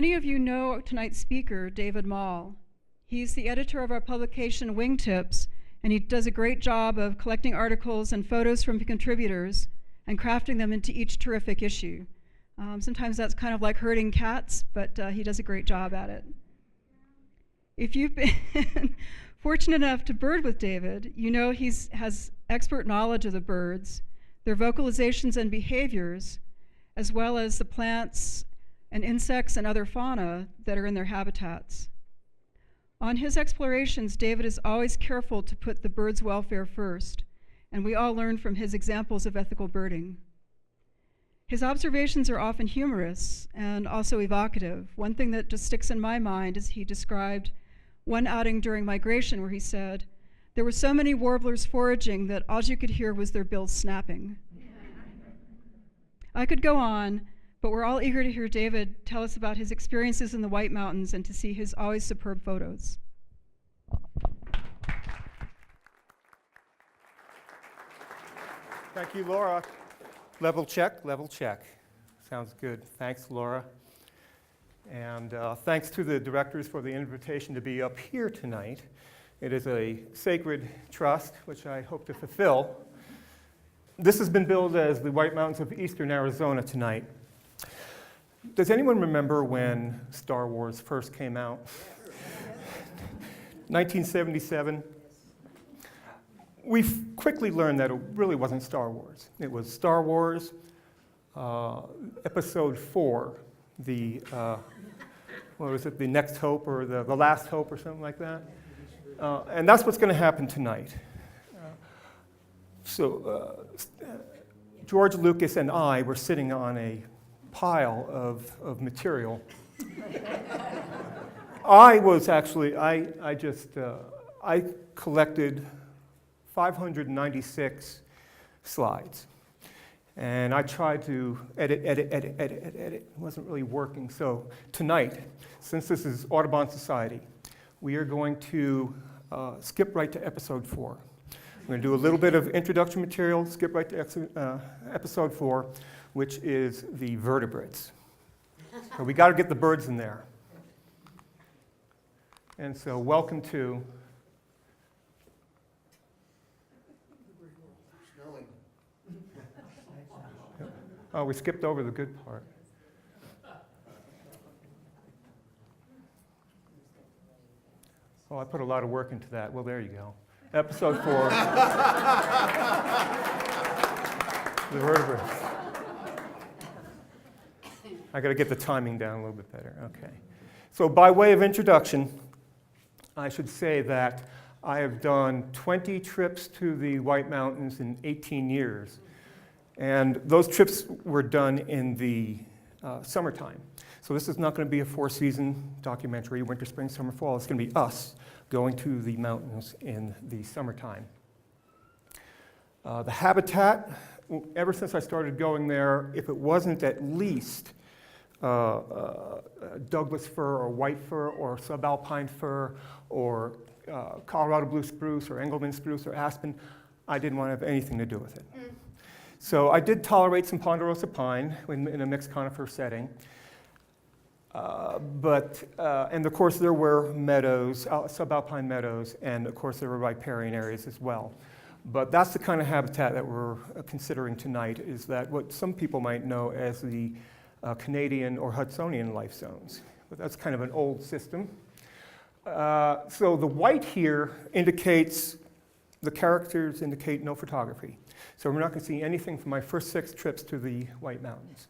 Many of you know tonight's speaker, David Mall. He's the editor of our publication Wingtips, and he does a great job of collecting articles and photos from contributors and crafting them into each terrific issue. Sometimes that's kind of like herding cats, but he does a great job at it. If you've been fortunate enough to bird with David, you know he has expert knowledge of the birds, their vocalizations and behaviors, as well as the plants and insects and other fauna that are in their habitats. On his explorations, David is always careful to put the birds' welfare first, and we all learn from his examples of ethical birding. His observations are often humorous and also evocative. One thing that just sticks in my mind is he described one outing during migration where he said, "There were so many warblers foraging that all you could hear was their bills snapping." I could go on, but we're all eager to hear David tell us about his experiences in the White Mountains and to see his always superb photos. Thank you, Laura. Level check, level check. Sounds good. Thanks, Laura. And thanks to the directors for the invitation to be up here tonight. It is a sacred trust, which I hope to fulfill. This has been billed as the White Mountains of Eastern Arizona tonight. Does anyone remember when Star Wars first came out? 1977. We quickly learned that it really wasn't Star Wars. It was Star Wars Episode 4, the, what was it, The Next Hope or the Last Hope or something like that. And that's what's going to happen tonight. George Lucas and I were sitting on a pile of material. I collected 596 slides. And I tried to edit. It wasn't really working. So tonight, since this is Audubon Society, we are going to skip right to episode 4. We're going to do a little bit of introduction material, skip right to episode 4, which is the vertebrates. So we got to get the birds in there. And so welcome to... Oh, we skipped over the good part. Oh, I put a lot of work into that. Well, there you go. Episode 4. The vertebrates. I got to get the timing down a little bit better. Okay. So by way of introduction, I should say that I have done 20 trips to the White Mountains in 18 years. And those trips were done in the summertime. So this is not going to be a 4-season documentary, winter, spring, summer, fall. It's going to be us going to the mountains in the summertime. The habitat, ever since I started going there, if it wasn't at least Douglas fir or white fir or subalpine fir or Colorado blue spruce or Engelmann spruce or aspen, I didn't want to have anything to do with it. So I did tolerate some ponderosa pine in a mixed conifer setting. And of course there were meadows, subalpine meadows, and of course there were riparian areas as well. But that's the kind of habitat that we're considering tonight, is that what some people might know as the Canadian or Hudsonian life zones. But that's kind of an old system. So the white here indicates, the characters indicate no photography. So we're not going to see anything from my first 6 trips to the White Mountains.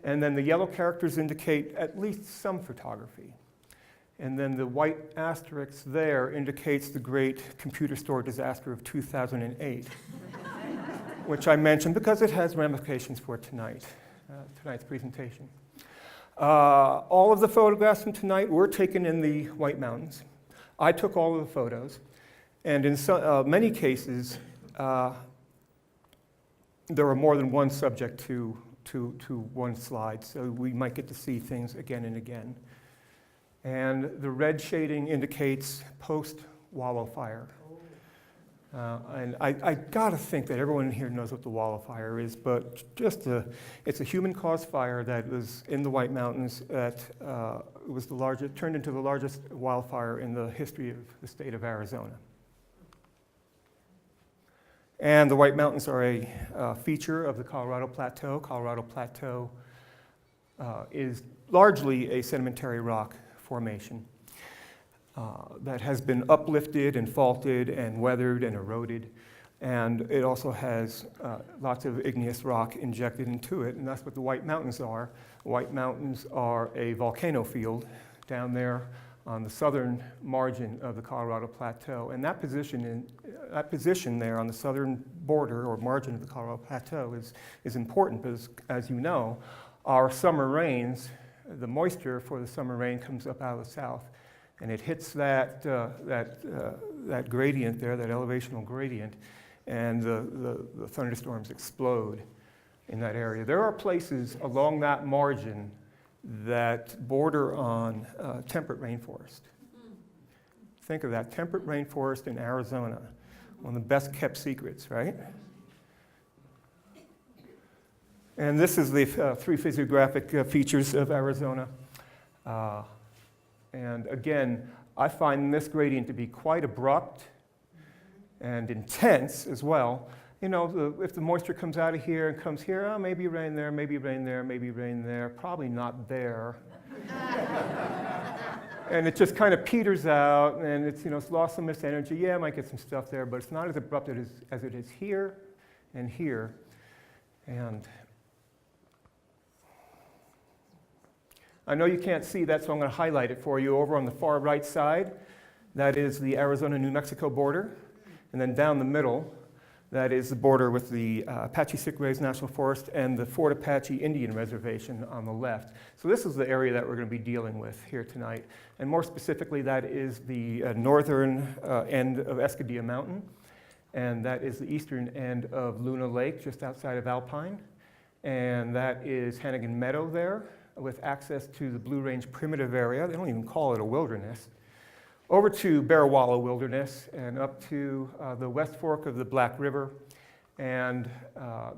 And then the yellow characters indicate at least some photography. And then the white asterisk there indicates the great computer store disaster of 2008, which I mentioned because it has ramifications for tonight's presentation. All of the photographs from tonight were taken in the White Mountains. I took all of the photos. And in many cases, there are more than one subject to one slide, so we might get to see things again and again. And the red shading indicates post-wallow fire. And I gotta think that everyone in here knows what the wall of fire is, but it's a human-caused fire that was in the White Mountains that was turned into the largest wildfire in the history of the state of Arizona. And the White Mountains are a feature of the Colorado Plateau. Colorado Plateau is largely a sedimentary rock formation that has been uplifted and faulted and weathered and eroded. And it also has lots of igneous rock injected into it, and that's what the White Mountains are. The White Mountains are a volcano field down there on the southern margin of the Colorado Plateau. And that position there on the southern border or margin of the Colorado Plateau is important because, as you know, our summer rains, the moisture for the summer rain comes up out of the south, and it hits that gradient there, that elevational gradient, and the thunderstorms explode in that area. There are places along that margin that border on temperate rainforest. Think of that, temperate rainforest in Arizona, one of the best kept secrets, right? And this is the three physiographic features of Arizona. And again, I find this gradient to be quite abrupt and intense as well. You know, if the moisture comes out of here and comes here, oh, maybe rain there, maybe rain there, maybe rain there, probably not there. And it just kind of peters out, and it's lost some of its energy. Yeah, I might get some stuff there, but it's not as abrupt as it is here and here. And I know you can't see that, so I'm going to highlight it for you. Over on the far right side, that is the Arizona-New Mexico border. And then down the middle, that is the border with the Apache-Sick-Rays National Forest and the Fort Apache Indian Reservation on the left. So this is the area that we're going to be dealing with here tonight. And more specifically, that is the northern end of Escadilla Mountain. And that is the eastern end of Luna Lake, just outside of Alpine. And that is Hannigan Meadow there, with access to the Blue Range Primitive Area. They don't even call it a wilderness. Over to Bearwalla Wilderness and up to the West Fork of the Black River, and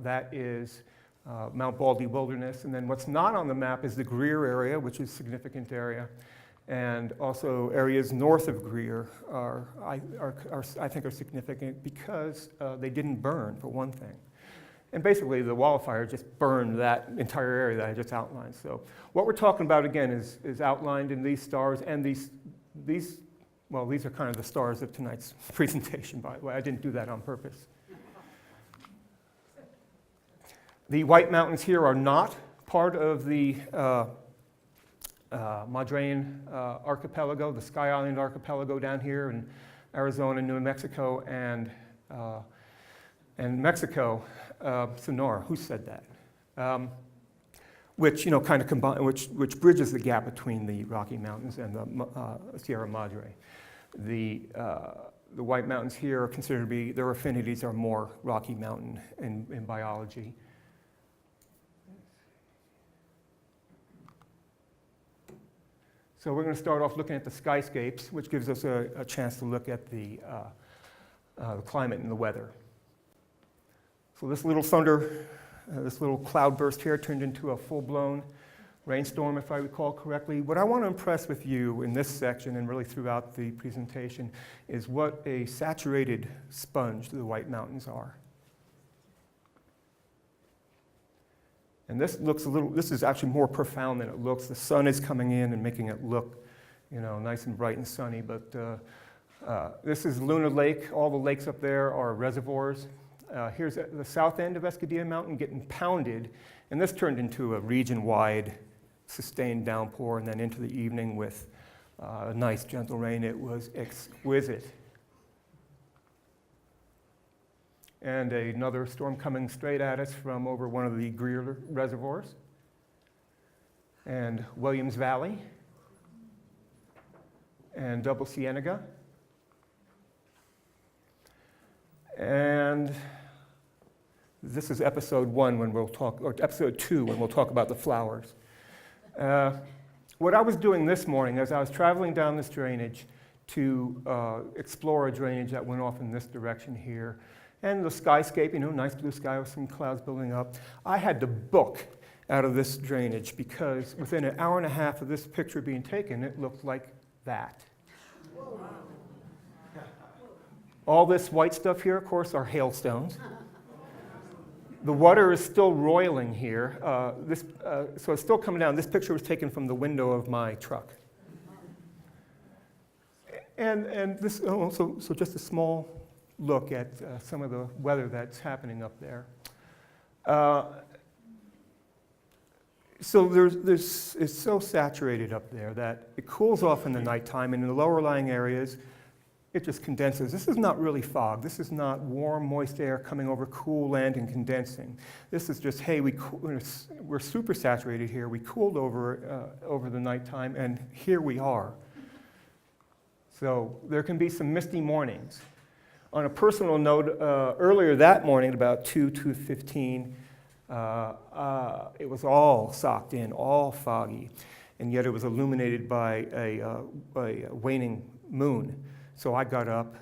that is Mount Baldy Wilderness. And then what's not on the map is the Greer area, which is a significant area, and also areas north of Greer I think are significant because they didn't burn, for one thing. And basically, the wildfire just burned that entire area that I just outlined. So what we're talking about, again, is outlined in these stars, and these are kind of the stars of tonight's presentation, by the way. I didn't do that on purpose. The White Mountains here are not part of the Madrean archipelago, the Sky Island archipelago down here in Arizona, New Mexico, and Mexico. Sonora, who said that? Which kind of combine, which bridges the gap between the Rocky Mountains and the Sierra Madre. The White Mountains here are considered to be, their affinities are more Rocky Mountain in biology. So we're going to start off looking at the skyscapes, which gives us a chance to look at the climate and the weather. So this little this little cloudburst here turned into a full-blown rainstorm, if I recall correctly. What I want to impress with you in this section and really throughout the presentation is what a saturated sponge the White Mountains are. And this is actually more profound than it looks. The sun is coming in and making it look, nice and bright and sunny. But this is Luna Lake. All the lakes up there are reservoirs. Here's the south end of Escadilla Mountain getting pounded, and this turned into a region-wide sustained downpour, and then into the evening with a nice gentle rain. It was exquisite. And another storm coming straight at us from over one of the Greer reservoirs, and Williams Valley, and Double Cienega. And this is episode 1 when we'll talk, or episode 2 when we'll talk about the flowers. What I was doing this morning as I was traveling down this drainage to explore a drainage that went off in this direction here. And the skyscape, nice blue sky with some clouds building up. I had to book out of this drainage because within an hour and a half of this picture being taken, it looked like that. All this white stuff here, of course, are hailstones. The water is still roiling here. So it's still coming down. This picture was taken from the window of my truck. And this, so just a small look at some of the weather that's happening up there. So it's so saturated up there that it cools off in the nighttime, and in the lower lying areas, it just condenses. This is not really fog. This is not warm, moist air coming over cool land and condensing. This is just, hey, we're super saturated here. We cooled over the nighttime, and here we are. So there can be some misty mornings. On a personal note, earlier that morning, at about 2:15, it was all socked in, all foggy, and yet it was illuminated by a waning moon. So I got up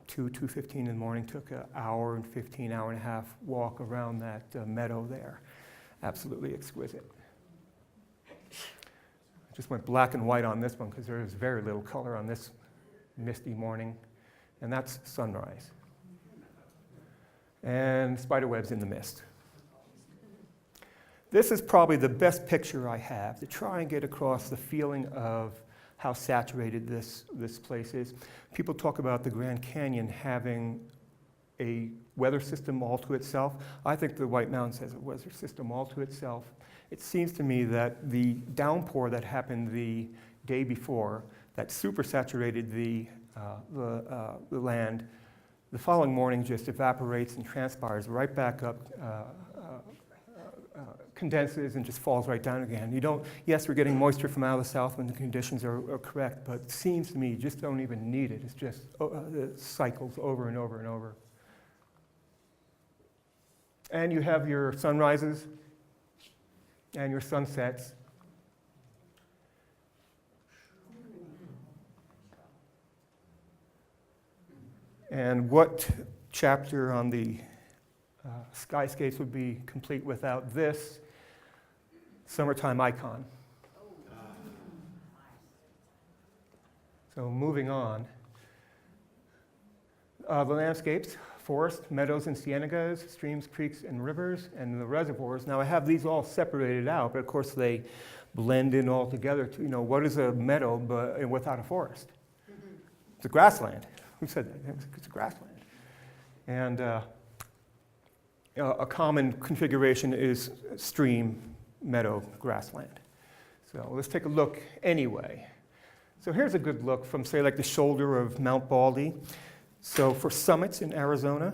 2:15 in the morning, took an hour and 15, hour and a half walk around that meadow there. Absolutely exquisite. I just went black and white on this one because there is very little color on this misty morning, and that's sunrise. And spiderwebs in the mist. This is probably the best picture I have to try and get across the feeling of how saturated this place is. People talk about the Grand Canyon having a weather system all to itself. I think the White Mountains has a weather system all to itself. It seems to me that the downpour that happened the day before, that supersaturated the land, the following morning just evaporates and transpires right back up, condenses and just falls right down again. Yes, we're getting moisture from out of the south when the conditions are correct, but it seems to me you just don't even need it. It's just it cycles over and over and over. And you have your sunrises and your sunsets. And what chapter on the skyscapes would be complete without this summertime icon? So moving on. The landscapes, forest, meadows and cienagas, streams, creeks, and rivers, and the reservoirs. Now I have these all separated out, but of course they blend in all together to, what is a meadow but without a forest? It's a grassland. Who said that? It's a grassland. And a common configuration is stream, meadow, grassland. So let's take a look anyway. So here's a good look from, say, like the shoulder of Mount Baldy. So for summits in Arizona,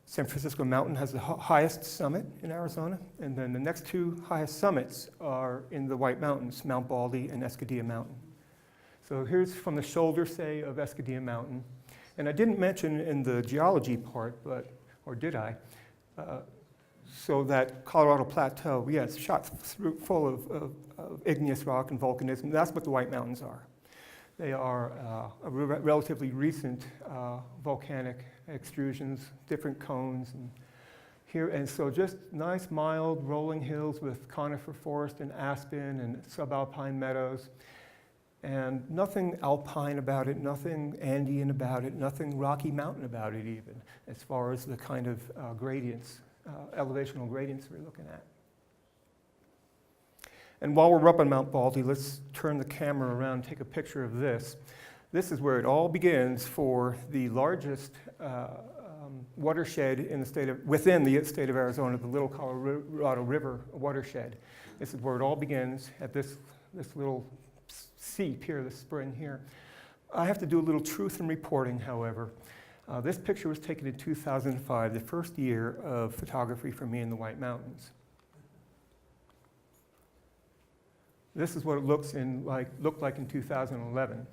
San Francisco Mountain has the highest summit in Arizona, and then the next two highest summits are in the White Mountains, Mount Baldy and Escudilla Mountain. So here's from the shoulder, say, of Escudilla Mountain. And I didn't mention in the geology part, or did I? So that Colorado Plateau, it's shot full of igneous rock and volcanism. That's what the White Mountains are. They are relatively recent volcanic extrusions, different cones, and so just nice, mild, rolling hills with conifer forest and aspen and subalpine meadows. And nothing alpine about it, nothing Andean about it, nothing Rocky Mountain about it even, as far as the kind of gradients, elevational gradients we're looking at. And while we're up on Mount Baldy, let's turn the camera around and take a picture of this. This is where it all begins for the largest watershed within the state of Arizona, the Little Colorado River watershed. This is where it all begins at this little seep here, the spring here. I have to do a little truth in reporting, however. This picture was taken in 2005, the first year of photography for me in the White Mountains. This is what it looked like in 2011.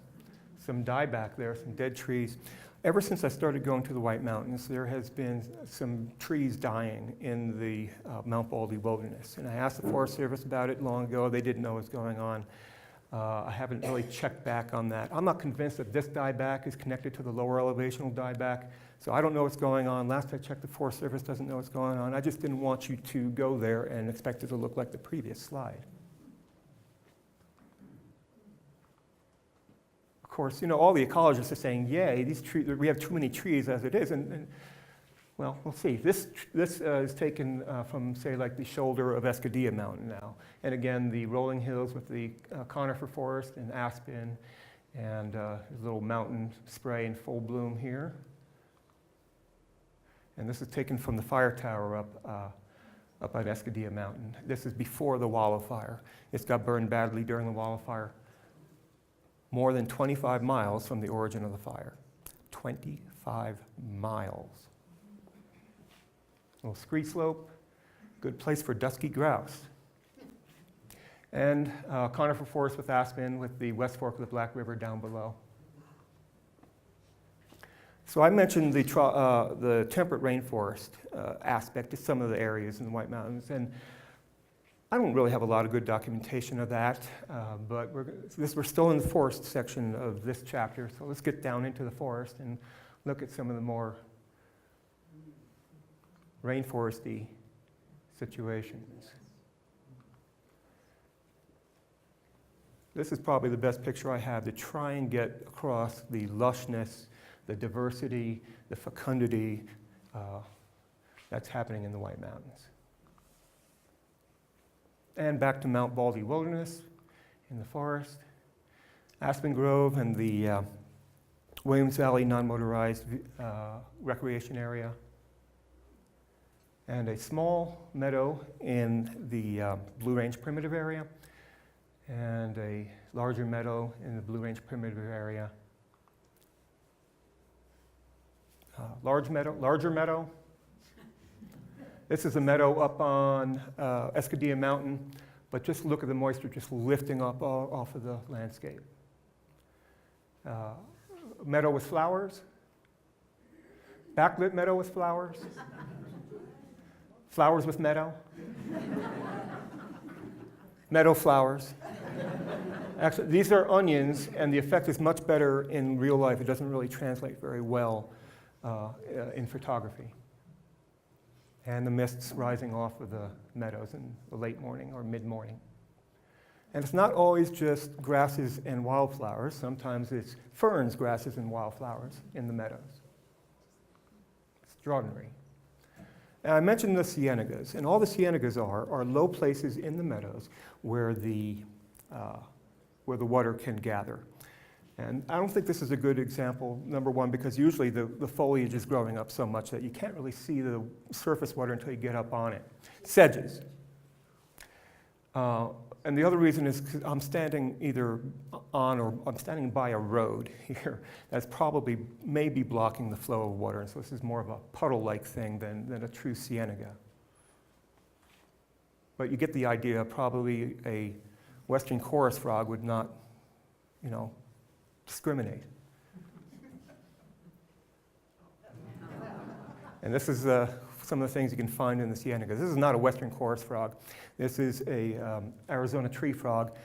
Some dieback there, some dead trees. Ever since I started going to the White Mountains, there has been some trees dying in the Mount Baldy wilderness. And I asked the Forest Service about it long ago. They didn't know what was going on. I haven't really checked back on that. I'm not convinced that this dieback is connected to the lower elevational dieback, so I don't know what's going on. Last I checked, the Forest Service doesn't know what's going on. I just didn't want you to go there and expect it to look like the previous slide. Of course, all the ecologists are saying, yay, these trees, we have too many trees as it is, and well, we'll see. This is taken from, say, like the shoulder of Escadilla Mountain now. And again, the rolling hills with the conifer forest and aspen and little mountain spray in full bloom here. And this is taken from the fire tower up at Escadilla Mountain. This is before the Wallow Fire. It's got burned badly during the Wallow Fire. More than 25 miles from the origin of the fire. 25 miles. Little scree slope, good place for dusky grouse. And conifer forest with aspen with the West Fork of the Black River down below. So I mentioned the temperate rainforest aspect to some of the areas in the White Mountains, and I don't really have a lot of good documentation of that, but we're still in the forest section of this chapter, so let's get down into the forest and look at some of the more rainforesty situations. This is probably the best picture I have to try and get across the lushness, the diversity, the fecundity that's happening in the White Mountains. And back to Mount Baldy Wilderness in the forest, Aspen Grove and the Williams Valley non-motorized recreation area, and a small meadow in the Blue Range Primitive area, and a larger meadow in the Blue Range Primitive area. Larger meadow. This is a meadow up on Escadilla Mountain, but just look at the moisture just lifting up off of the landscape. Meadow with flowers. Backlit meadow with flowers. Flowers with meadow. Meadow flowers. Actually, these are onions, and the effect is much better in real life. It doesn't really translate very well in photography. And the mists rising off of the meadows in the late morning or mid-morning. And it's not always just grasses and wildflowers. Sometimes it's ferns, grasses, and wildflowers in the meadows. Extraordinary. And I mentioned the cienagas, and all the cienagas are low places in the meadows where the water can gather. And I don't think this is a good example, number one, because usually the foliage is growing up so much that you can't really see the surface water until you get up on it. Sedges. And the other reason is 'cause I'm standing either on or I'm standing by a road here that's probably maybe blocking the flow of water. And so this is more of a puddle-like thing than a true cienega. But you get the idea. Probably a western chorus frog would not, discriminate. And this is some of the things you can find in the cienagas. This is not a western chorus frog. This is a Arizona tree frog.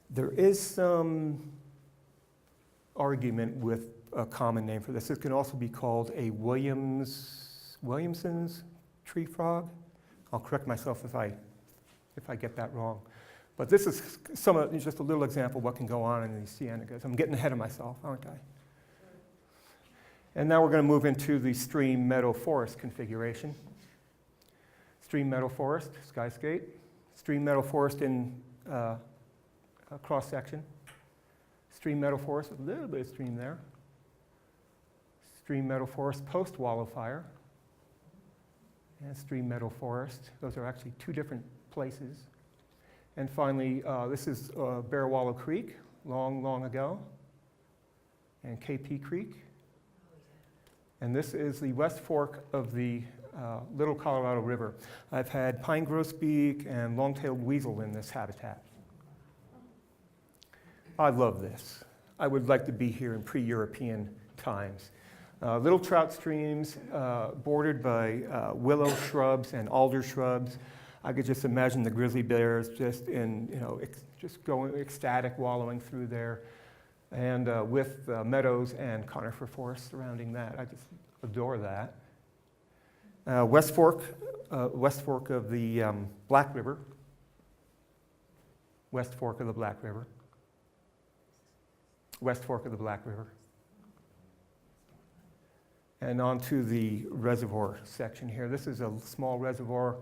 There is some argument with a common name for this. This can also be called a Williamson's tree frog. I'll correct myself if I get that wrong. But this is just a little example of what can go on in these cienagas. I'm getting ahead of myself, aren't I? And now we're going to move into the stream meadow forest configuration. Stream meadow forest, skyscape. Stream meadow forest in cross section. Stream meadow forest with a little bit of stream there. Stream meadow forest post Wallow Fire. And stream meadow forest. Those are actually two different places. And finally, this is Bear Wallow Creek, long ago, and KP Creek. And this is the West Fork of the Little Colorado River. I've had pine grosbeak and long-tailed weasel in this habitat. I love this. I would like to be here in pre-European times. Little trout streams bordered by willow shrubs and alder shrubs. I could just imagine the grizzly bears just in, just going ecstatic, wallowing through there, and with meadows and conifer forest surrounding that. I just adore that. West Fork of the Black River. West Fork of the Black River. West Fork of the Black River. And on to the reservoir section here. This is a small reservoir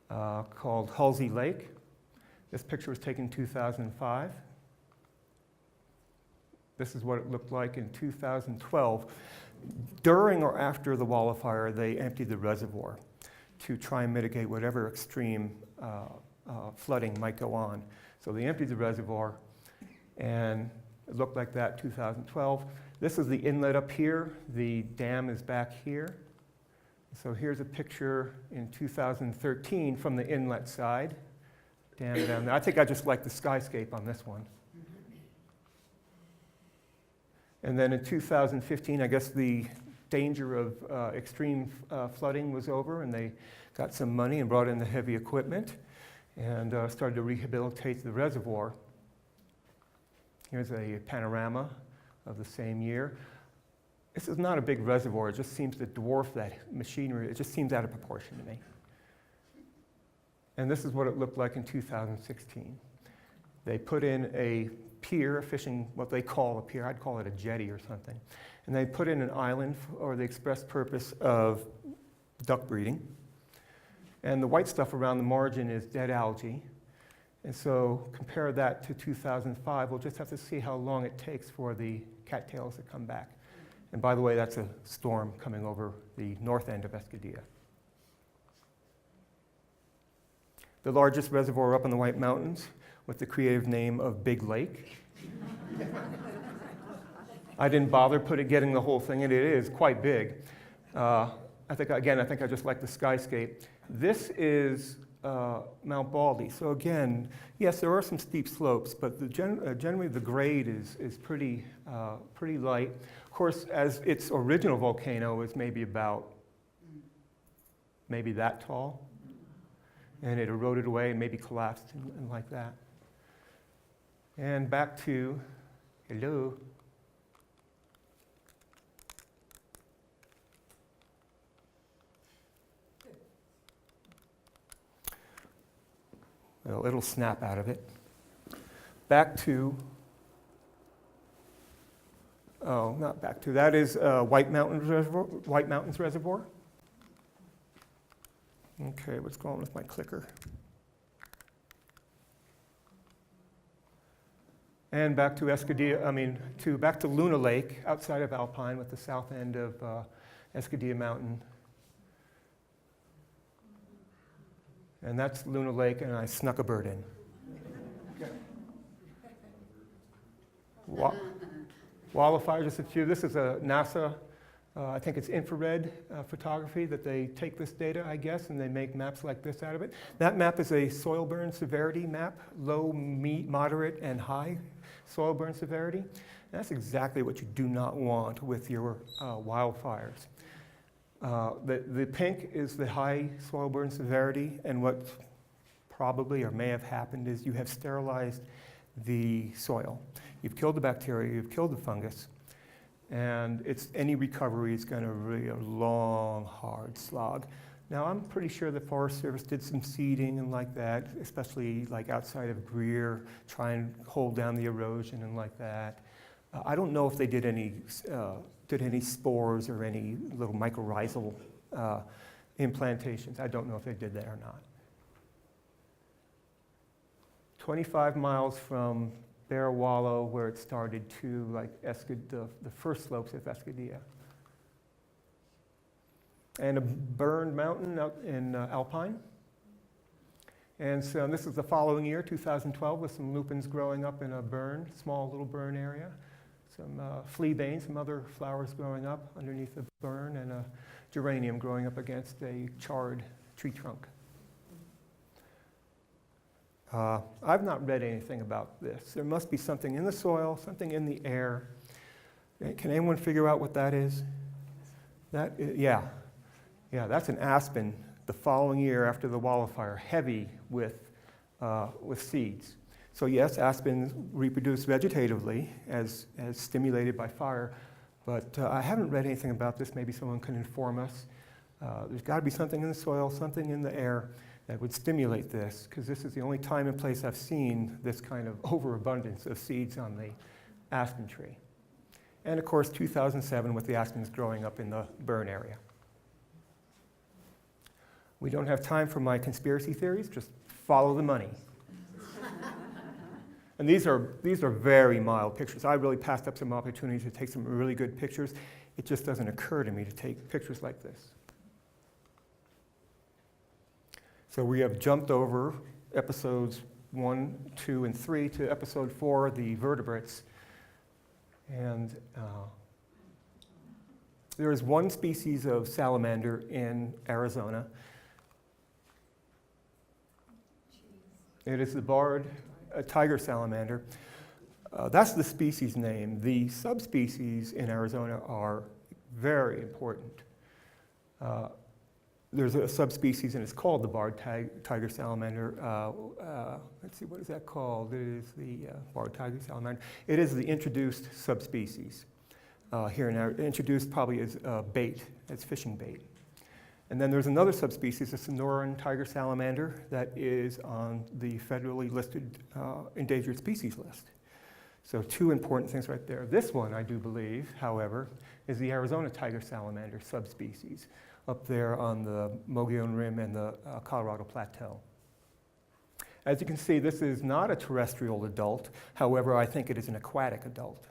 called Halsey Lake. This picture was taken in 2005. This is what it looked like in 2012. During or after the wildfire, they emptied the reservoir to try and mitigate whatever extreme flooding might go on. So they emptied the reservoir, and it looked like that in 2012. This is the inlet up here. The dam is back here. So here's a picture in 2013 from the inlet side. Dam down there. I think I just like the skyscape on this one. And then in 2015, I guess the danger of extreme flooding was over, and they got some money and brought in the heavy equipment and started to rehabilitate the reservoir. Here's a panorama of the same year. This is not a big reservoir. It just seems to dwarf that machinery. It just seems out of proportion to me. And this is what it looked like in 2016. They put in a pier, what they call a pier. I'd call it a jetty or something. And they put in an island for the express purpose of duck breeding. And the white stuff around the margin is dead algae. And so compare that to 2005. We'll just have to see how long it takes for the cattails to come back. And by the way, that's a storm coming over the north end of Escadilla. The largest reservoir up in the White Mountains with the creative name of Big Lake. I didn't bother getting the whole thing in. It is quite big. I think I just like the skyscape. This is Mount Baldy. So again, yes, there are some steep slopes, but generally the grade is pretty light. Of course, as its original volcano is maybe that tall, and it eroded away and maybe collapsed and like that. And back to, hello. Well, it'll snap out of it. Back to, not back to, that is White Mountains Reservoir. Okay, what's going on with my clicker? And back to Escadilla, back to Luna Lake, outside of Alpine with the south end of Escadilla Mountain. And that's Luna Lake, and I snuck a bird in. Wildfire, just a few. This is a NASA, I think it's infrared photography that they take this data, I guess, and they make maps like this out of it. That map is a soil burn severity map, low, moderate, and high soil burn severity. And that's exactly what you do not want with your wildfires. The pink is the high soil burn severity, and what probably or may have happened is you have sterilized the soil. You've killed the bacteria, you've killed the fungus, and any recovery is going to be a long, hard slog. Now, I'm pretty sure the Forest Service did some seeding and like that, especially like outside of Greer, try and hold down the erosion and like that. I don't know if they did any spores or any little mycorrhizal implantations. I don't know if they did that or not. 25 miles from Bear Wallow, where it started, to like the first slopes of Escadilla. And a burned mountain out in Alpine. And so this is the following year, 2012, with some lupins growing up in a small little burn area. Some fleabane, some other flowers growing up underneath the burn, and a geranium growing up against a charred tree trunk. I've not read anything about this. There must be something in the soil, something in the air. Can anyone figure out what that is? Yeah, that's an aspen the following year after the wildfire, heavy with seeds. So yes, aspens reproduce vegetatively as stimulated by fire, but I haven't read anything about this. Maybe someone can inform us. There's got to be something in the soil, something in the air that would stimulate this, because this is the only time and place I've seen this kind of overabundance of seeds on the aspen tree. And of course, 2007 with the aspens growing up in the burn area. We don't have time for my conspiracy theories, just follow the money. And these are very mild pictures. I really passed up some opportunities to take some really good pictures. It just doesn't occur to me to take pictures like this. So we have jumped over episodes 1, 2, and 3 to episode 4, the vertebrates. And there is one species of salamander in Arizona. It is the barred tiger salamander. That's the species name. The subspecies in Arizona are very important. There's a subspecies, and it's called the barred tiger salamander. Let's see, what is that called? It is the barred tiger salamander. It is the introduced subspecies here in Arizona. Introduced probably as bait, as fishing bait. And then there's another subspecies, the Sonoran tiger salamander, that is on the federally listed endangered species list. So 2 important things right there. This one, I do believe, however, is the Arizona tiger salamander subspecies up there on the Mogollon Rim and the Colorado Plateau. As you can see, this is not a terrestrial adult. However, I think it is an aquatic adult.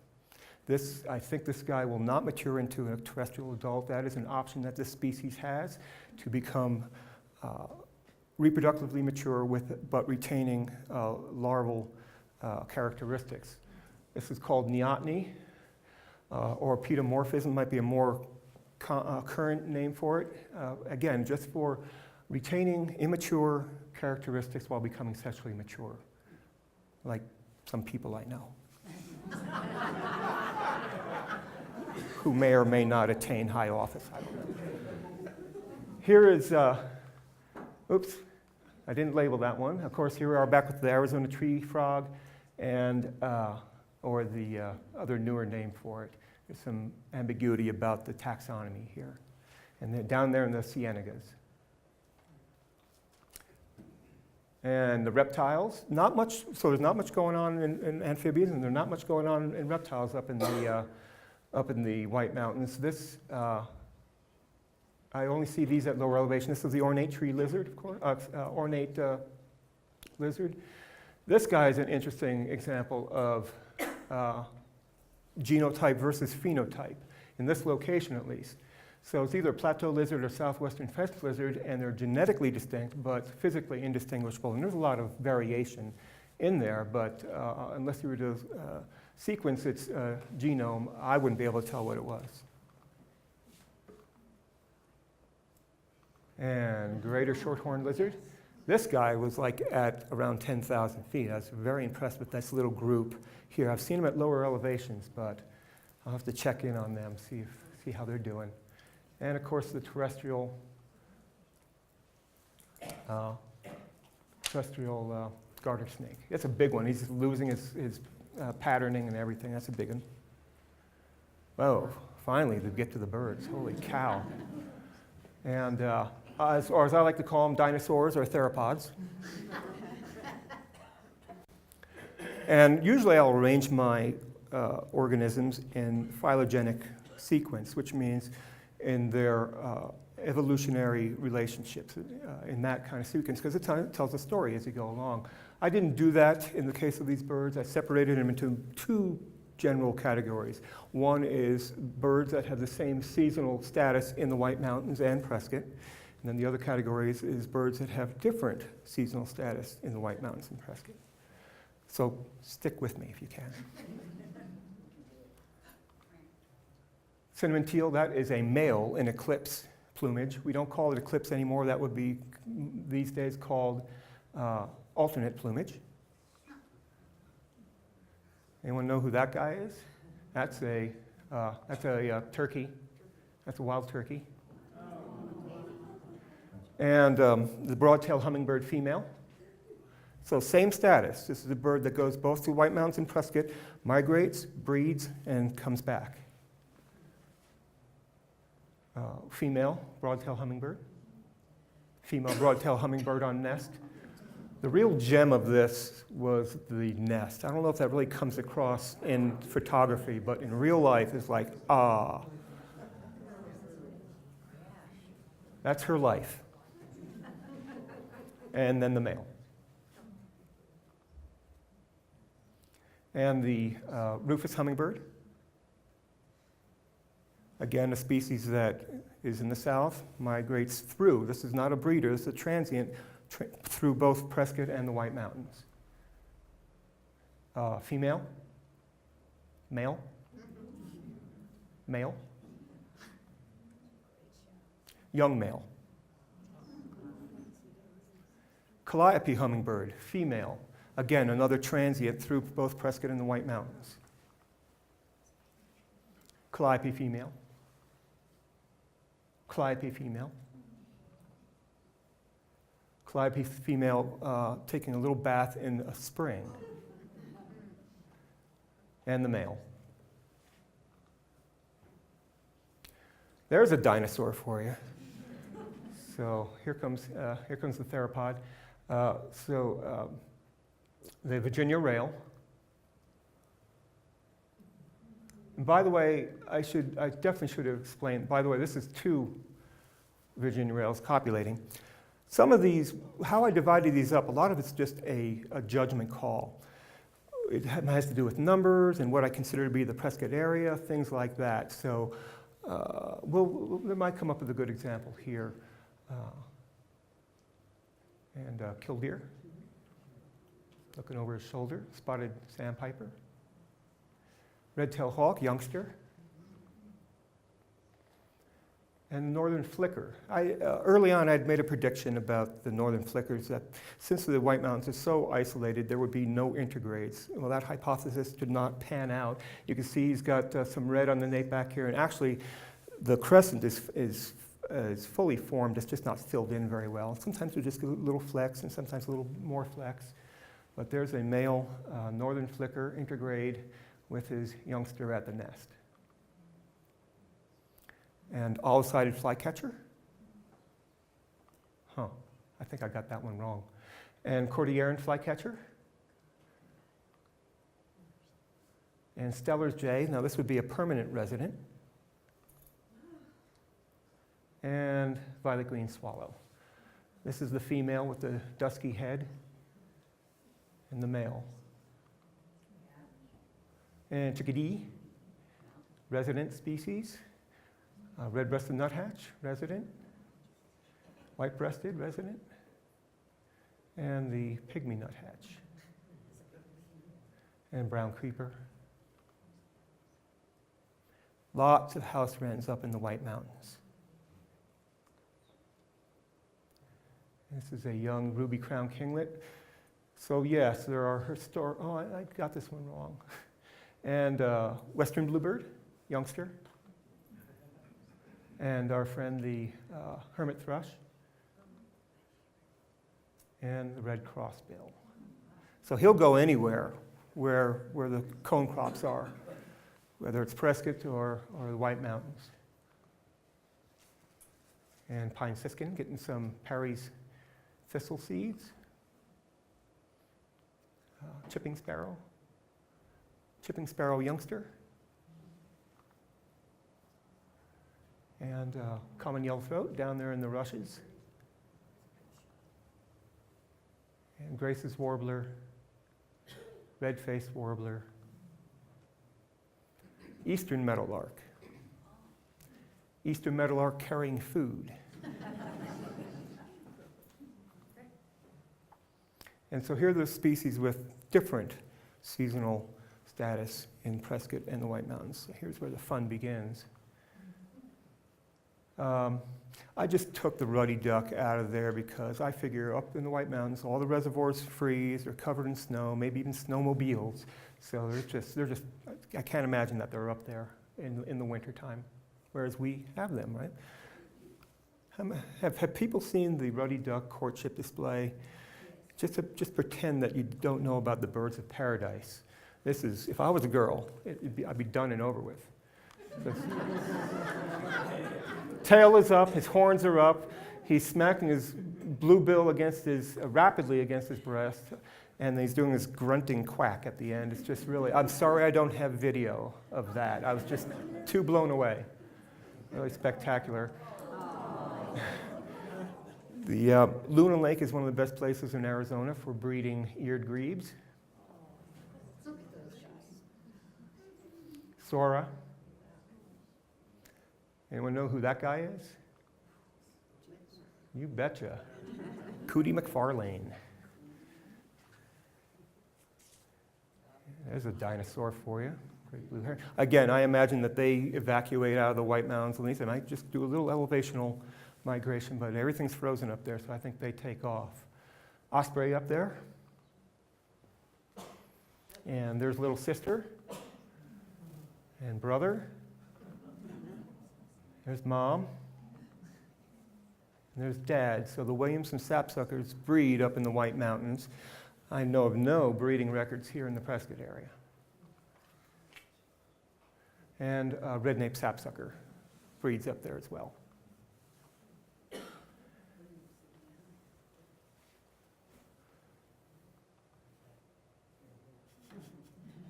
I think this guy will not mature into a terrestrial adult. That is an option that this species has to become reproductively mature but retaining larval characteristics. This is called neoteny, or pedomorphism might be a more current name for it. Again, just for retaining immature characteristics while becoming sexually mature, like some people I know. Who may or may not attain high office, I don't know. Here is, oops, I didn't label that one. Of course, here we are back with the Arizona tree frog, and, or the other newer name for it. There's some ambiguity about the taxonomy here. And then down there in the cienagas. And the reptiles, not much, so there's not much going on in amphibians, and there's not much going on in reptiles up in the White Mountains. This, I only see these at lower elevation. This is the ornate tree lizard, of course, ornate lizard. This guy is an interesting example of genotype versus phenotype, in this location at least. So it's either a plateau lizard or southwestern fence lizard, and they're genetically distinct but physically indistinguishable. And there's a lot of variation in there, but unless you were to sequence its genome, I wouldn't be able to tell what it was. And greater shorthorn lizard. This guy was like at around 10,000 feet. I was very impressed with this little group here. I've seen them at lower elevations, but I'll have to check in on them, see how they're doing. And of course, the terrestrial garter snake. It's a big one. He's losing his patterning and everything. That's a big one. Oh, finally, they get to the birds. Holy cow. And or as I like to call them, dinosaurs or theropods. And usually I'll arrange my organisms in phylogenetic sequence, which means in their evolutionary relationships, in that kind of sequence, because it tells a story as you go along. I didn't do that in the case of these birds. I separated them into 2 general categories. One is birds that have the same seasonal status in the White Mountains and Prescott. And then the other category is birds that have different seasonal status in the White Mountains and Prescott. So stick with me if you can. Cinnamon teal, that is a male in eclipse plumage. We don't call it eclipse anymore. That would be these days called alternate plumage. Anyone know who that guy is? That's a turkey. That's a wild turkey. And the broad-tailed hummingbird female. So same status. This is a bird that goes both to White Mountains and Prescott, migrates, breeds, and comes back. Female broad-tailed hummingbird. Female broad-tailed hummingbird on nest. The real gem of this was the nest. I don't know if that really comes across in photography, but in real life it's like, ah. That's her life. And then the male. And the rufous hummingbird. Again, a species that is in the south, migrates through. This is not a breeder, this is a transient through both Prescott and the White Mountains. Female, male, male, young male. Calliope hummingbird, female. Again, another transient through both Prescott and the White Mountains. Calliope female. Calliope female. Calliope female taking a little bath in a spring. And the male. There's a dinosaur for you. So here comes the theropod. The Virginia rail. And by the way, I definitely should have explained, by the way, this is 2 Virginia rails copulating. Some of these, how I divided these up, a lot of it's just a judgment call. It has to do with numbers and what I consider to be the Prescott area, things like that. So we might come up with a good example here. Killdeer, looking over his shoulder, spotted sandpiper. Red-tailed hawk, youngster. And northern flicker. Early on, I'd made a prediction about the northern flickers that since the White Mountains are so isolated, there would be no intergrades. Well, that hypothesis did not pan out. You can see he's got some red on the nape back here, and actually, the crescent is fully formed. It's just not filled in very well. Sometimes there's just little flecks, and sometimes a little more flecks. But there's a male northern flicker intergrade with his youngster at the nest. And olive-sided flycatcher. I think I got that one wrong. And Cordilleran flycatcher. And Steller's jay. Now this would be a permanent resident. And violet green swallow. This is the female with the dusky head. And the male. And chickadee, resident species. Red-breasted nuthatch, resident. White-breasted, resident. And the pygmy nuthatch. And brown creeper. Lots of house wrens up in the White Mountains. This is a young ruby crown kinglet. So yes, there are I got this one wrong. And western bluebird, youngster. And our friend the hermit thrush. And the red crossbill. So he'll go anywhere where the cone crops are, whether it's Prescott or the White Mountains. And pine siskin, getting some Parry's thistle seeds. Chipping sparrow youngster. And common yellowthroat down there in the rushes. And Grace's warbler, red-faced warbler. Eastern meadowlark. Eastern meadowlark carrying food. And so here are the species with different seasonal status in Prescott and the White Mountains. So here's where the fun begins. I just took the ruddy duck out of there because I figure up in the White Mountains, all the reservoirs freeze, they're covered in snow, maybe even snowmobiles. So they're just, I can't imagine that they're up there in the wintertime, whereas we have them, right? Have people seen the ruddy duck courtship display? Just pretend that you don't know about the birds of paradise. This is, if I was a girl, I'd be done and over with. Tail is up, his horns are up, he's smacking his blue bill rapidly against his breast, and he's doing this grunting quack at the end. It's just really, I'm sorry I don't have video of that. I was just too blown away. Really spectacular. The Luna Lake is one of the best places in Arizona for breeding eared grebes. Sora. Anyone know who that guy is? You betcha. Cootie McFarlane. There's a dinosaur for you. Great blue hair. Again, I imagine that they evacuate out of the White Mountains, and they might just do a little elevational migration, but everything's frozen up there, so I think they take off. Osprey up there. And there's little sister and brother. There's mom. And there's dad. So the Williamson sapsuckers breed up in the White Mountains. I know of no breeding records here in the Prescott area. And red-naped sapsucker breeds up there as well.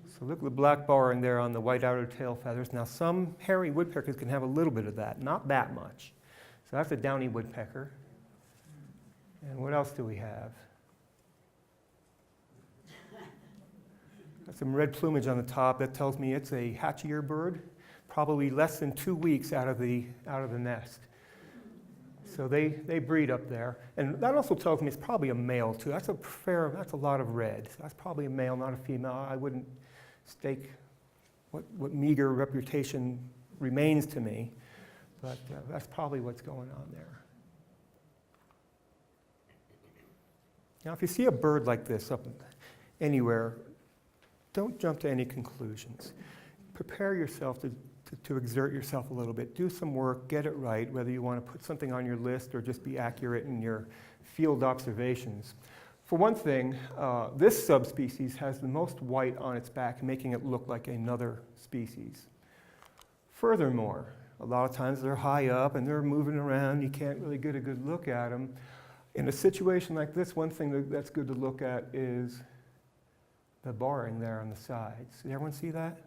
So look at the black bar in there on the white outer tail feathers. Now some hairy woodpeckers can have a little bit of that, not that much. So that's a downy woodpecker. And what else do we have? Got some red plumage on the top. That tells me it's a hatchier bird, probably less than 2 weeks out of the nest. So they breed up there. And that also tells me it's probably a male too. That's a lot of red. So that's probably a male, not a female. I wouldn't stake what meager reputation remains to me, but that's probably what's going on there. Now, if you see a bird like this up anywhere, don't jump to any conclusions. Prepare yourself to exert yourself a little bit. Do some work, get it right, whether you want to put something on your list or just be accurate in your field observations. For one thing, this subspecies has the most white on its back, making it look like another species. Furthermore, a lot of times they're high up and they're moving around. You can't really get a good look at them. In a situation like this, one thing that's good to look at is the barring there on the sides. Did everyone see that?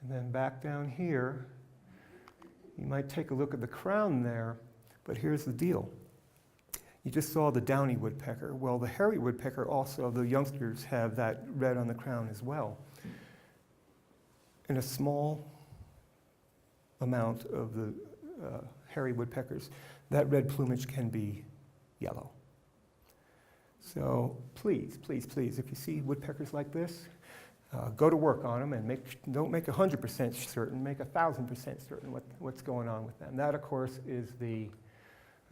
And then back down here, you might take a look at the crown there, but here's the deal. You just saw the downy woodpecker. Well, the hairy woodpecker also, the youngsters have that red on the crown as well. In a small amount of the hairy woodpeckers, that red plumage can be yellow. So please, please, please, if you see woodpeckers like this, go to work on them and don't make 100% certain, make 1,000% certain what's going on with them. That, of course, is the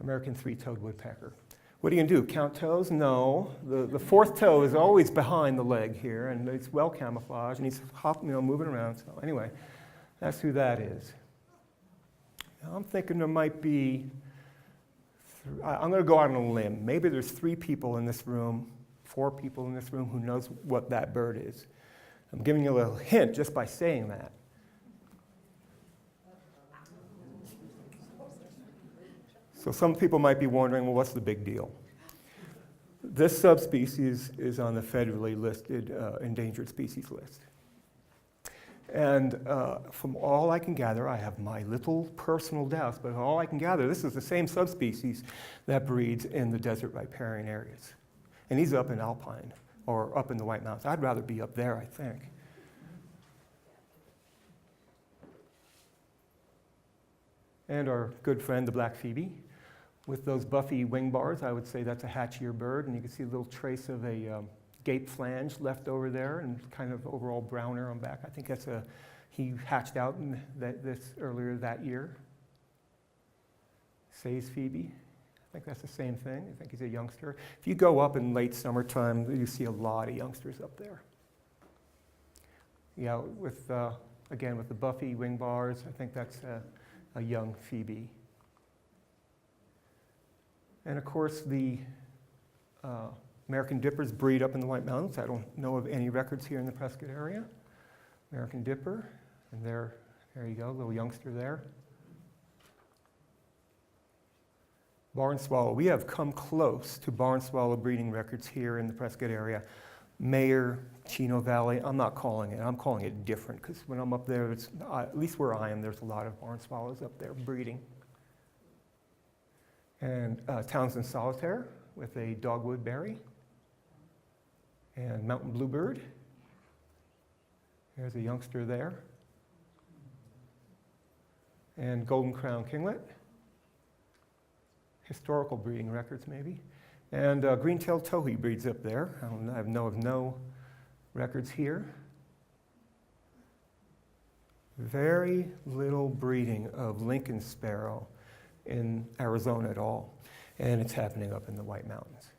American three-toed woodpecker. What are you going to do, count toes? No. The fourth toe is always behind the leg here, and it's well camouflaged, and he's moving around. So anyway, that's who that is. Now, I'm thinking there might be, I'm going to go out on a limb. Maybe there's 3 people in this room, 4 people in this room who knows what that bird is. I'm giving you a little hint just by saying that. So some people might be wondering, well, what's the big deal? This subspecies is on the federally listed endangered species list. And from all I can gather, I have my little personal doubts, but all I can gather, this is the same subspecies that breeds in the desert riparian areas. And he's up in alpine, or up in the White Mountains. I'd rather be up there, I think. And our good friend, the black phoebe. With those buffy wing bars, I would say that's a hatchier bird, and you can see a little trace of a gape flange left over there, and kind of overall browner on back. I think that's he hatched out in earlier that year. Say's phoebe, I think that's the same thing. I think he's a youngster. If you go up in late summertime, you see a lot of youngsters up there. Yeah, with again with the buffy wing bars. I think that's a young phoebe. And of course, the American dippers breed up in the White Mountains. I don't know of any records here in the Prescott area. American dipper, and there you go, little youngster there. Barn swallow. We have come close to barn swallow breeding records here in the Prescott area. Mayer, Chino Valley, I'm not calling it. I'm calling it different because when I'm up there, it's, at least where I am, there's a lot of barn swallows up there breeding. And Townsend solitaire with a dogwood berry. And mountain bluebird. There's a youngster there. And golden crown kinglet. Historical breeding records, maybe. And green-tailed towhee breeds up there. I know of no records here. Very little breeding of Lincoln sparrow in Arizona at all. And it's happening up in the White Mountains.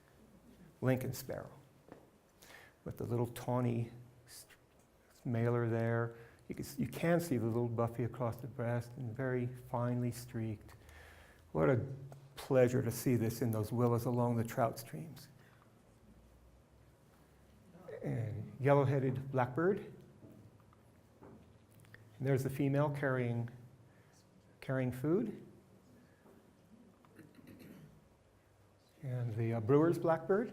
Lincoln sparrow. With the little tawny mailer there. You can see the little buffy across the breast and very finely streaked. What a pleasure to see this in those willows along the trout streams. And yellow-headed blackbird. And there's the female carrying food. And the brewer's blackbird.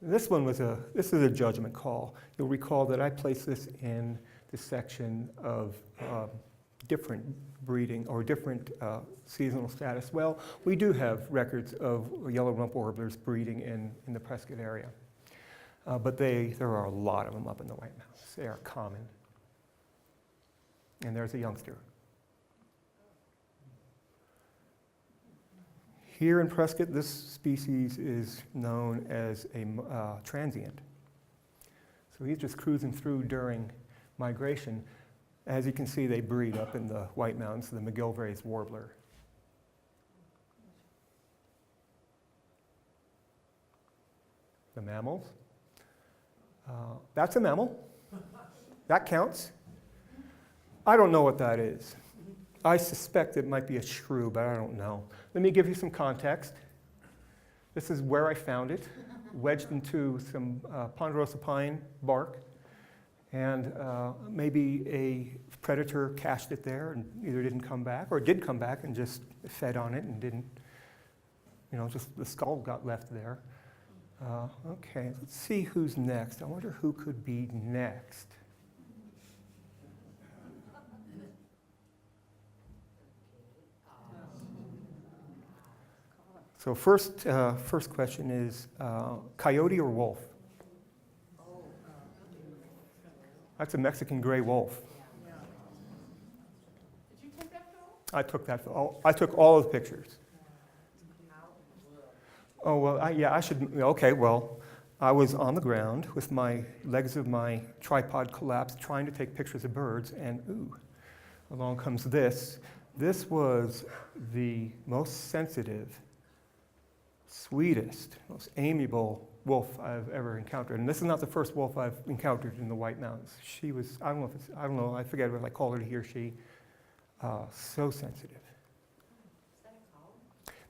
This one this is a judgment call. You'll recall that I placed this in the section of different breeding or different seasonal status. Well, we do have records of yellow rump warblers breeding in the Prescott area. But there are a lot of them up in the White Mountains. They are common. And there's a youngster. Here in Prescott, this species is known as a transient. So he's just cruising through during migration. As you can see, they breed up in the White Mountains, the McGilvray's warbler. The mammals. That's a mammal. That counts. I don't know what that is. I suspect it might be a shrew, but I don't know. Let me give you some context. This is where I found it, wedged into some ponderosa pine bark. And maybe a predator cached it there and either didn't come back or did come back and just fed on it and didn't, just the skull got left there. Okay, let's see who's next. I wonder who could be next. So first question is coyote or wolf? That's a Mexican gray wolf. Did you take that photo? I took that. I took all of the pictures. Oh well, I should. Okay, well, I was on the ground with my legs of my tripod collapsed, trying to take pictures of birds, and ooh, along comes this. This was the most sensitive, sweetest, most amiable wolf I've ever encountered. And this is not the first wolf I've encountered in the White Mountains. She was, I don't know, I forget what I call her, he or she. So sensitive. Is that a collar?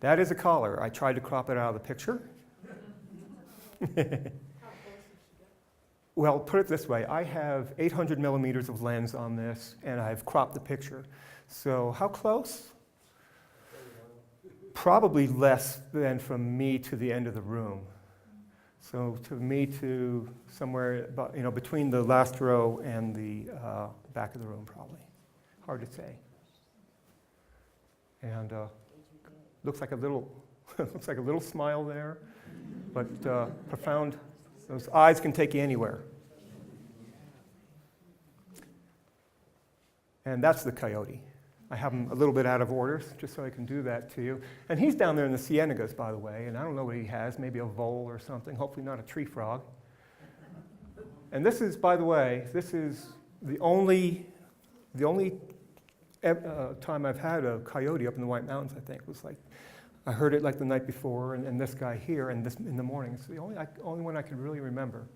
That is a collar. I tried to crop it out of the picture. How close did she get? Well, put it this way. I have 800 millimeters of lens on this, and I've cropped the picture. So how close? Probably less than from me to the end of the room. So to me to somewhere about, between the last row and the back of the room, probably. Hard to say. And looks like a little smile there, but profound. Those eyes can take you anywhere. And that's the coyote. I have him a little bit out of order, just so I can do that to you. And he's down there in the Cienegas, by the way, and I don't know what he has, maybe a vole or something, hopefully not a tree frog. And this is, by the way, this is the only time I've had a coyote up in the White Mountains, I think. It was like, I heard it like the night before, and this guy here, and this in the morning. It's the only one I can really remember.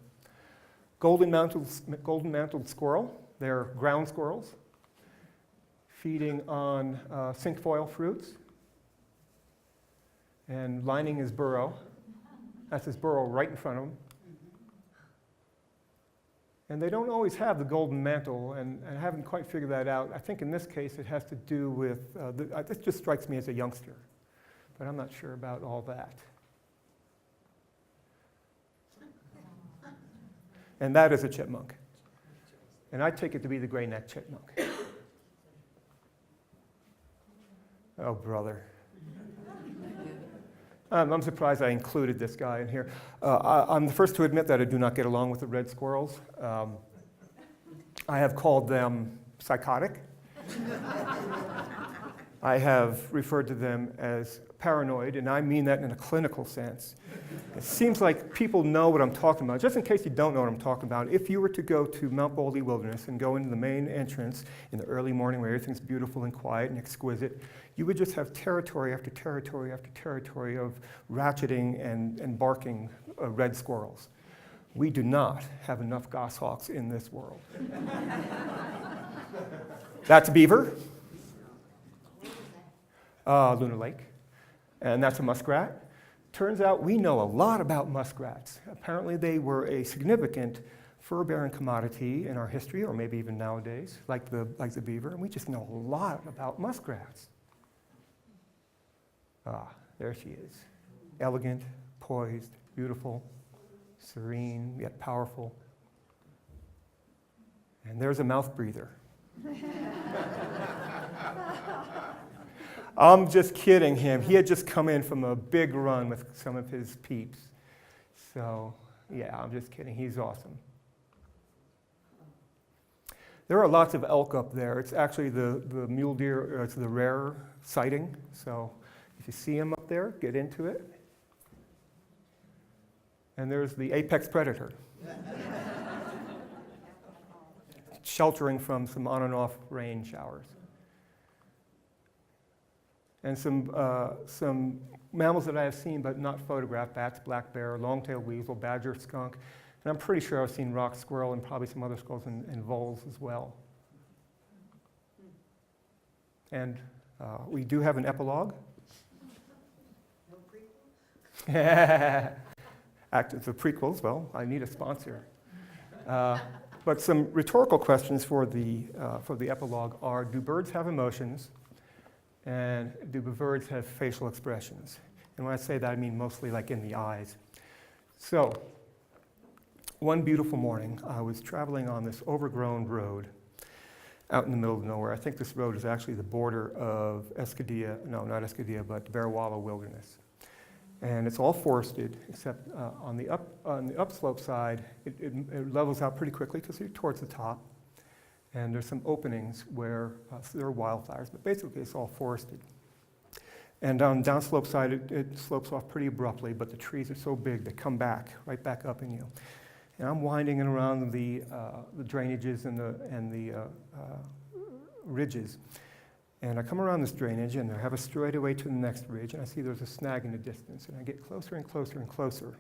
Golden-mantled squirrel. They're ground squirrels feeding on cinquefoil fruits and lining his burrow. That's his burrow right in front of him. And they don't always have the golden mantle, and I haven't quite figured that out. I think in this case it has to do with, this just strikes me as a youngster, but I'm not sure about all that. And that is a chipmunk. And I take it to be the gray-necked chipmunk. Oh, brother. I'm surprised I included this guy in here. I'm the first to admit that I do not get along with the red squirrels. I have called them psychotic. I have referred to them as paranoid, and I mean that in a clinical sense. It seems like people know what I'm talking about. Just in case you don't know what I'm talking about, if you were to go to Mount Baldy Wilderness and go into the main entrance in the early morning where everything's beautiful and quiet and exquisite, you would just have territory after territory after territory of ratcheting and barking red squirrels. We do not have enough goshawks in this world. That's a beaver. Lunar Lake. And that's a muskrat. Turns out we know a lot about muskrats. Apparently they were a significant fur-bearing commodity in our history, or maybe even nowadays, like the beaver, and we just know a lot about muskrats. There she is. Elegant, poised, beautiful, serene, yet powerful. And there's a mouth breather. I'm just kidding him. He had just come in from a big run with some of his peeps. So, yeah, I'm just kidding. He's awesome. There are lots of elk up there. It's actually the mule deer, it's the rare sighting. So if you see him up there, get into it. And there's the apex predator. Sheltering from some on and off rain showers. And some mammals that I have seen but not photographed: bats, black bear, long-tailed weasel, badger, skunk. And I'm pretty sure I've seen rock squirrel and probably some other squirrels and voles as well. And we do have an epilogue. No prequels? The prequels, well, I need a sponsor. But some rhetorical questions for the epilogue are: do birds have emotions? And do birds have facial expressions? And when I say that, I mean mostly like in the eyes. So, one beautiful morning, I was traveling on this overgrown road out in the middle of nowhere. I think this road is actually the border of Escadilla, no, not Escadilla, but Bearwalla Wilderness. And it's all forested, except on the upslope side, it levels out pretty quickly because you're towards the top. And there's some openings where there are wildflowers, but basically it's all forested. And on the downslope side, it slopes off pretty abruptly, but the trees are so big they come back, right back up in you. And I'm winding it around the drainages and the ridges. And I come around this drainage, and I have a straightaway to the next ridge, and I see there's a snag in the distance. And I get closer and closer and closer.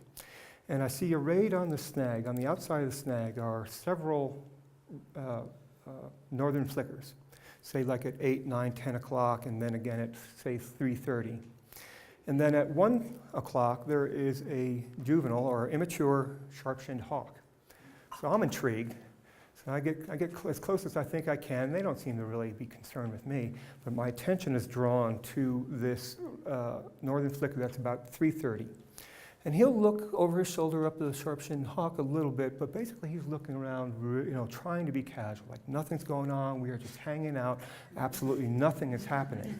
And I see arrayed on the snag, on the outside of the snag, are several northern flickers, say like at 8, 9, 10 o'clock, and then again at, say, 3:30. And then at 1 o'clock, there is a juvenile or immature sharp-shinned hawk. So I'm intrigued. So I get as close as I think I can. They don't seem to really be concerned with me, but my attention is drawn to this northern flicker that's about 3:30. And he'll look over his shoulder up to the sharp-shinned hawk a little bit, but basically he's looking around, trying to be casual, like nothing's going on, we are just hanging out, absolutely nothing is happening.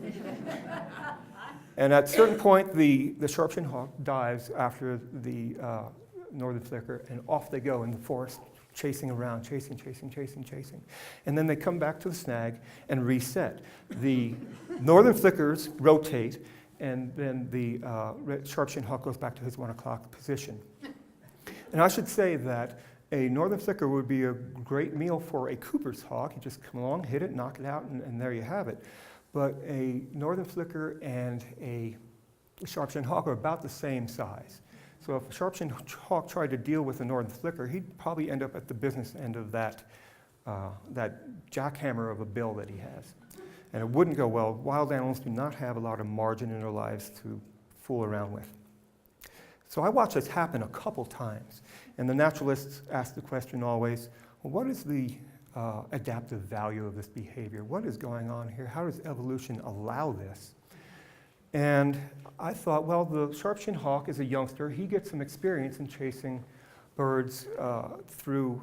And at a certain point, the sharp-shinned hawk dives after the northern flicker, and off they go in the forest, chasing around, chasing. And then they come back to the snag and reset. The northern flickers rotate, and then the sharp-shinned hawk goes back to his 1 o'clock position. And I should say that a northern flicker would be a great meal for a Cooper's hawk. You just come along, hit it, knock it out, and there you have it. But a northern flicker and a sharp-shinned hawk are about the same size. So if a sharp-shinned hawk tried to deal with the northern flicker, he'd probably end up at the business end of that jackhammer of a bill that he has. And it wouldn't go well. Wild animals do not have a lot of margin in their lives to fool around with. So I watched this happen a couple times. And the naturalists ask the question always, well, what is the adaptive value of this behavior? What is going on here? How does evolution allow this? And I thought, well, the sharp-shinned hawk is a youngster. He gets some experience in chasing birds through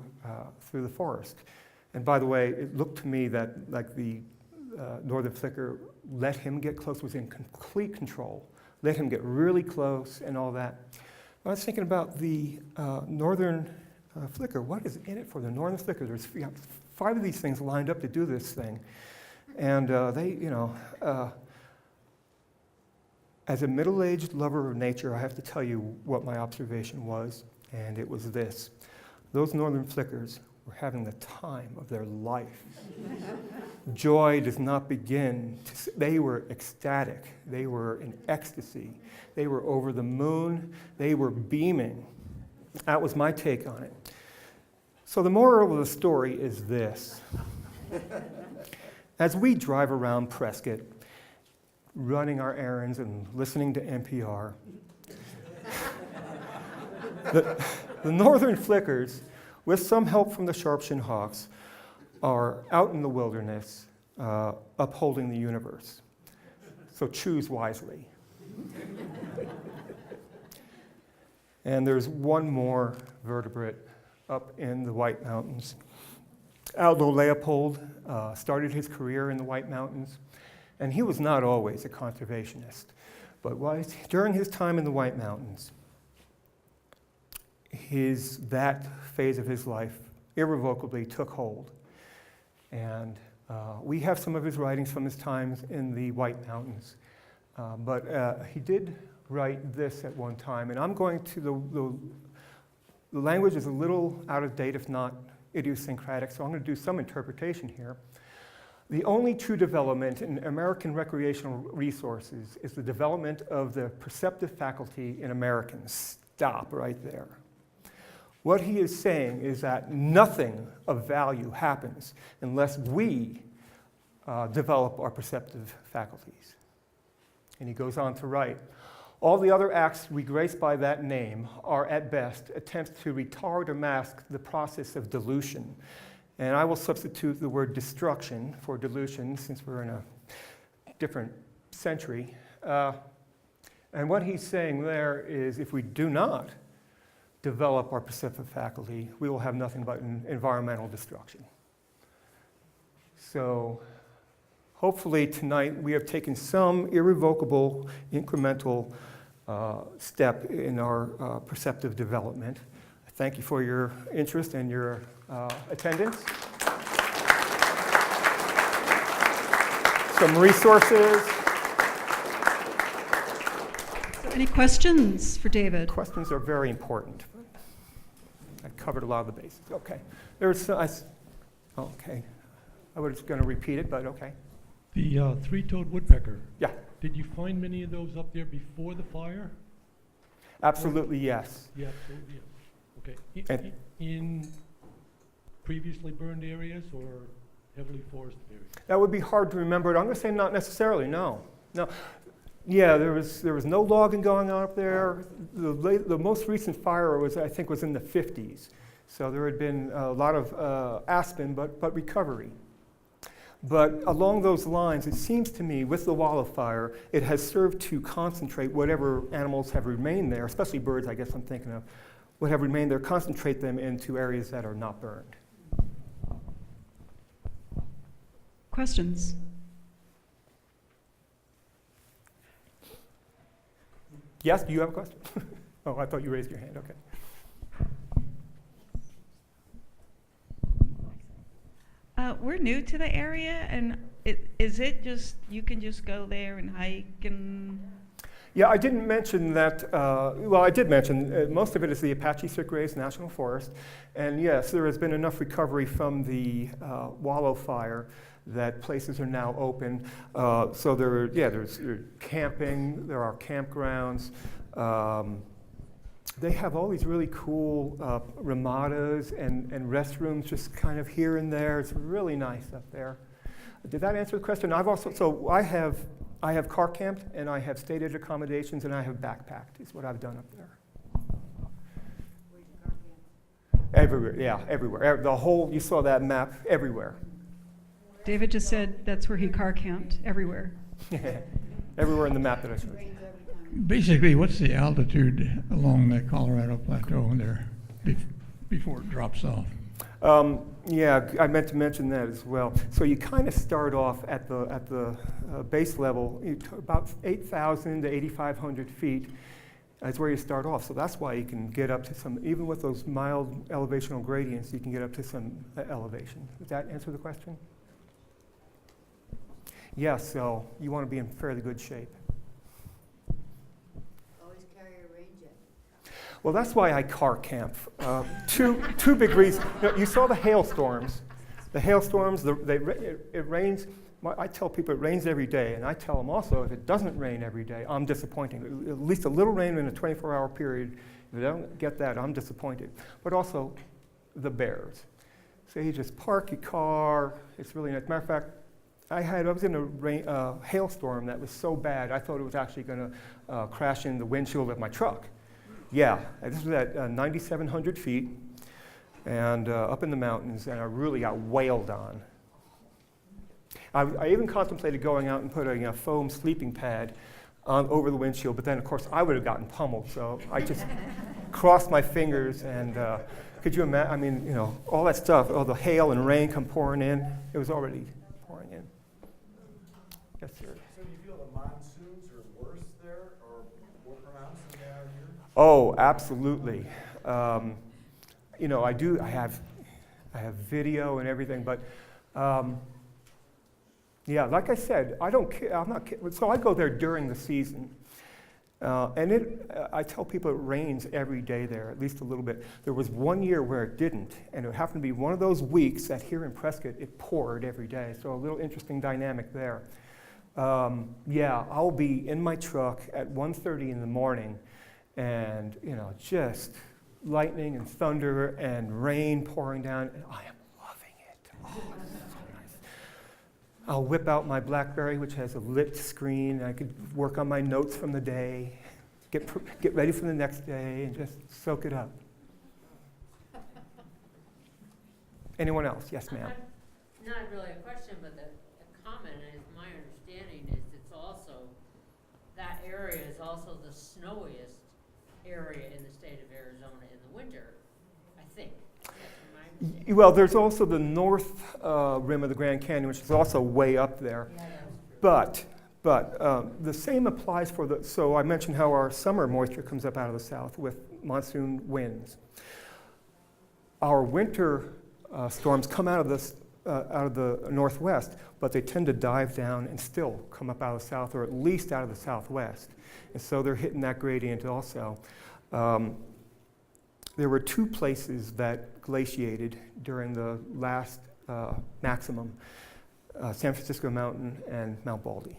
the forest. And by the way, it looked to me that like the northern flicker let him get close, was in complete control, let him get really close and all that. I was thinking about the northern flicker. What is in it for the northern flicker? There's 5 of these things lined up to do this thing. And they, you know, as a middle-aged lover of nature, I have to tell you what my observation was, and it was this. Those northern flickers were having the time of their life. Joy does not begin. They were ecstatic. They were in ecstasy. They were over the moon. They were beaming. That was my take on it. So the moral of the story is this. As we drive around Prescott, running our errands and listening to NPR, the northern flickers, with some help from the sharp-shinned hawks, are out in the wilderness upholding the universe. So choose wisely. And there's one more vertebrate up in the White Mountains. Aldo Leopold started his career in the White Mountains, and he was not always a conservationist. But during his time in the White Mountains, that phase of his life irrevocably took hold. And we have some of his writings from his times in the White Mountains. But he did write this at one time, and I'm going to, the language is a little out of date, if not idiosyncratic, so I'm going to do some interpretation here. The only true development in American recreational resources is the development of the perceptive faculty in Americans. Stop right there. What he is saying is that nothing of value happens unless we develop our perceptive faculties. And he goes on to write, all the other acts we grace by that name are at best attempts to retard or mask the process of dilution. And I will substitute the word destruction for dilution since we're in a different century. And what he's saying there is if we do not develop our perceptive faculty, we will have nothing but environmental destruction. So hopefully tonight we have taken some irrevocable, incremental step in our perceptive development. Thank you for your interest and your attendance. Some resources. Any questions for David? Questions are very important. I covered a lot of the bases. Okay. Okay. I was going to repeat it, but okay. The three-toed woodpecker. Yeah. Did you find many of those up there before the fire? Absolutely, yes. Yeah, absolutely. Yeah. Okay. In previously burned areas or heavily forested areas? That would be hard to remember. I'm going to say not necessarily, no. No. Yeah, there was no logging going on up there. The most recent fire I think, was in the 50s. So there had been a lot of aspen, but recovery. But along those lines, it seems to me, with the wildfire, it has served to concentrate whatever animals have remained there, especially birds, I guess I'm thinking of, what have remained there, concentrate them into areas that are not burned. Questions? Yes, do you have a question? Oh, I thought you raised your hand, okay. We're new to the area, and is it just, you can just go there and hike and? Yeah, I didn't mention that, well, I did mention, most of it is the Apache Sitgraves National Forest, and yes, there has been enough recovery from the wallow fire that places are now open. So there's camping, there are campgrounds, they have all these really cool ramadas and restrooms just kind of here and there. It's really nice up there. Did that answer the question? I have car camped, and I have stated accommodations, and I have backpacked, is what I've done up there. Where'd you car camp? Everywhere, yeah, everywhere. The whole, you saw that map, everywhere. David just said that's where he car camped, everywhere. Everywhere in the map that I showed you. Rains every time. Basically, what's the altitude along the Colorado Plateau there before it drops off? Yeah, I meant to mention that as well. So you kind of start off at the base level, about 8,000 to 8,500 feet. That's where you start off. So that's why you can get up to some, even with those mild elevational gradients, you can get up to some elevation. Does that answer the question? Yes, so you want to be in fairly good shape. Always carry a rain jacket. Well, that's why I car camp. Two big reasons. You saw the hailstorms. The hailstorms, it rains. I tell people it rains every day, and I tell them also if it doesn't rain every day, I'm disappointing. At least a little rain in a 24-hour period. If I don't get that, I'm disappointed. But also the bears. So you just park your car. It's really nice. Matter of fact, I was in a hailstorm that was so bad, I thought it was actually going to crash in the windshield of my truck. Yeah, this was at 9,700 feet and up in the mountains, and I really got wailed on. I even contemplated going out and putting a foam sleeping pad over the windshield, but then, of course, I would have gotten pummeled, so I just crossed my fingers, and could you imagine, I mean, you know, all that stuff, all the hail and rain come pouring in, it was already pouring in. Yes, sir. So do you feel the monsoons are worse there or more pronounced than they are here? Oh, absolutely. You know, I have video and everything, but yeah, like I said, I don't care. I'm not kidding. So I go there during the season, and I tell people it rains every day there, at least a little bit. There was one year where it didn't, and it happened to be one of those weeks that here in Prescott it poured every day. So a little interesting dynamic there. Yeah, I'll be in my truck at 1:30 in the morning, and you know, just lightning and thunder and rain pouring down, and I am loving it. Oh, it's so nice. I'll whip out my BlackBerry, which has a lit screen, and I could work on my notes from the day, get ready for the next day, and just soak it up. Anyone else? Yes, ma'am. Not really a question, but a comment is my understanding is it's also, that area is also the snowiest area in the state of Arizona in the winter, I think. That's my understanding. Well, there's also the north rim of the Grand Canyon, which is also way up there. Yeah, that's true. But the same applies for so I mentioned how our summer moisture comes up out of the south with monsoon winds. Our winter storms come out of the northwest, but they tend to dive down and still come up out of the south, or at least out of the southwest. And so they're hitting that gradient also. There were two places that glaciated during the last maximum, San Francisco Mountain and Mount Baldy,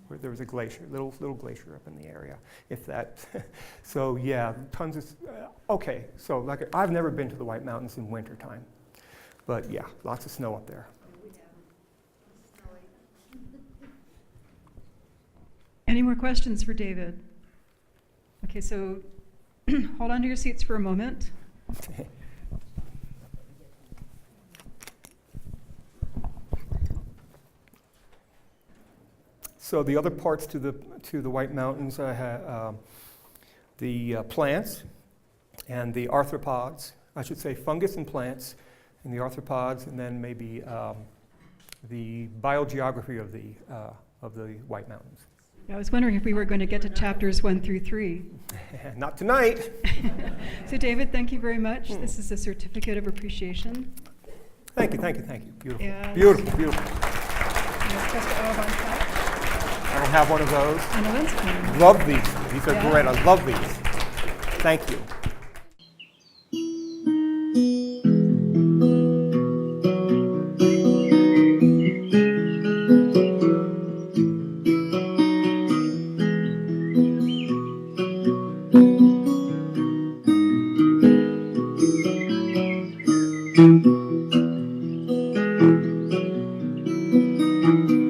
where there was a glacier, little glacier up in the area, if that. So yeah, tons of, okay, so like I've never been to the White Mountains in wintertime, but yeah, lots of snow up there. We haven't. Snowy. Any more questions for David? Okay, so hold on to your seats for a moment. So the other parts to the White Mountains, I have the plants and the arthropods. I should say fungus and plants, and the arthropods, and then maybe the biogeography of the White Mountains. I was wondering if we were going to get to chapters 1 through 3. Not tonight. So David, thank you very much. This is a certificate of appreciation. Thank you. Beautiful. And- Beautiful. And it's just an Audubon plaque I don't have one of those. and a lens cleaner. Love these. These are Yeah. great. I love these. Thank you. Thank you.